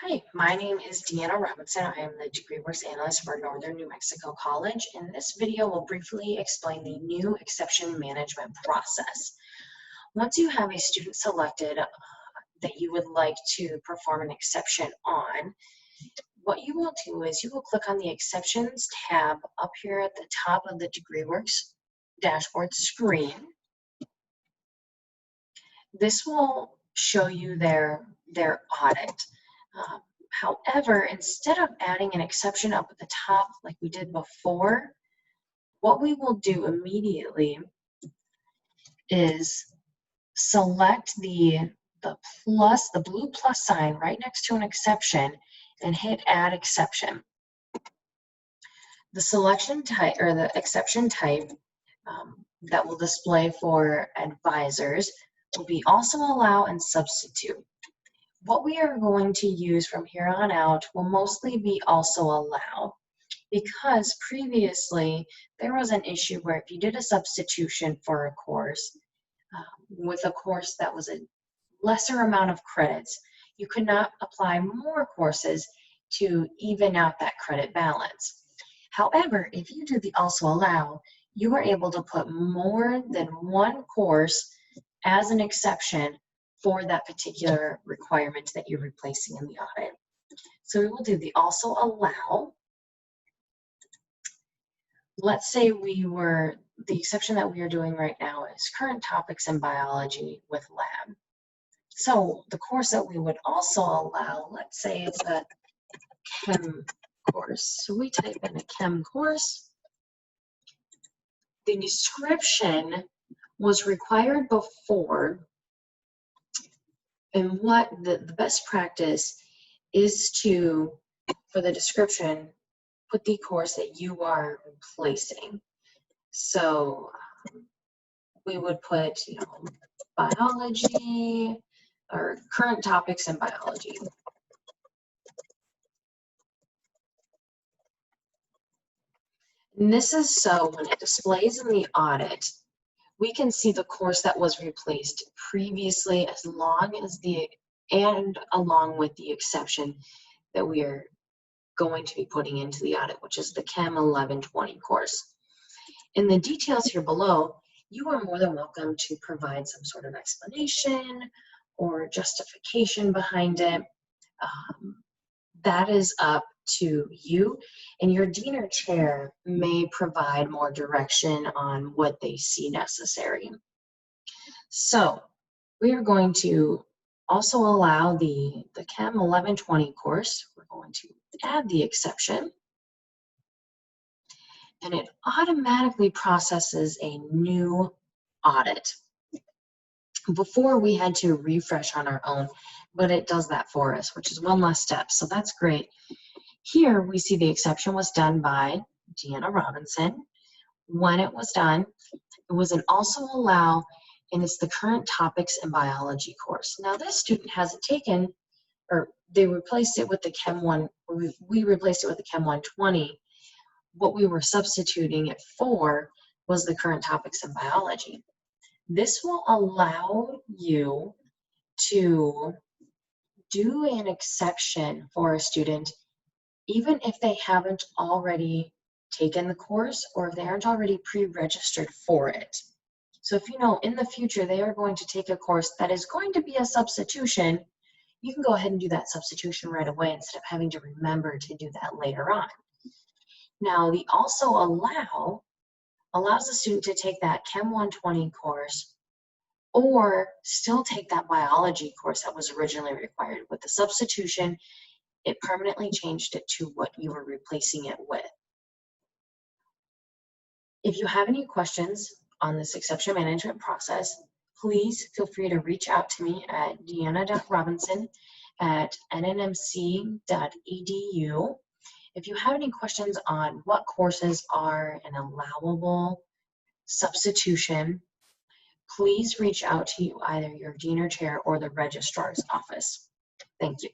Hi, my name is Deanna Robinson. I am the DegreeWorks Analyst for Northern New Mexico College, and this video will briefly explain the new exception management process. Once you have a student selected that you would like to perform an exception on, what you will do is you will click on the Exceptions tab up here at the top of the DegreeWorks dashboard screen. This will show you their audit. However, instead of adding an exception up at the top like we did before, what we will do immediately is select the blue plus sign right next to an exception and hit Add Exception. The selection type or the exception type that will display for advisors will be also allow and substitute. What we are going to use from here on out will mostly be also allow, because previously there was an issue where if you did a substitution for a course with a course that was a lesser amount of credits, you could not apply more courses to even out that credit balance. However, if you do the also allow, you are able to put more than one course as an exception for that particular requirement that you're replacing in the audit. So we will do the also allow. Let's say the exception that we are doing right now is current topics in biology with lab. So the course that we would also allow, let's say it's a chem course. So we type in a chem course. The description was required before, and what the best practice is to, for the description, put the course that you are replacing. So we would put, biology or current topics in biology. And this is so when it displays in the audit, we can see the course that was replaced previously along with the exception that we are going to be putting into the audit, which is the Chem 1120 course. In the details here below, you are more than welcome to provide some sort of explanation or justification behind it. That is up to you, and your dean or chair may provide more direction on what they see necessary. So we are going to also allow the Chem 1120 course. We're going to add the exception, and it automatically processes a new audit. Before we had to refresh on our own, but it does that for us, which is one less step, so that's great. Here we see the exception was done by Deanna Robinson. When it was done, it was an also allow, and it's the current topics in biology course. Now this student hasn't taken, or they replaced it with the Chem 1, we replaced it with the Chem 120. What we were substituting it for was the current topics in biology. This will allow you to do an exception for a student even if they haven't already taken the course or if they aren't already pre-registered for it. So if you know in the future they are going to take a course that is going to be a substitution, you can go ahead and do that substitution right away instead of having to remember to do that later on. Now the also allow allows the student to take that Chem 120 course or still take that biology course that was originally required. With the substitution, it permanently changed it to what you were replacing it with. If you have any questions on this exception management process, please feel free to reach out to me at deanna.robinson@nnmc.edu. If you have any questions on what courses are an allowable substitution, please reach out to either your dean or chair or the registrar's office. Thank you.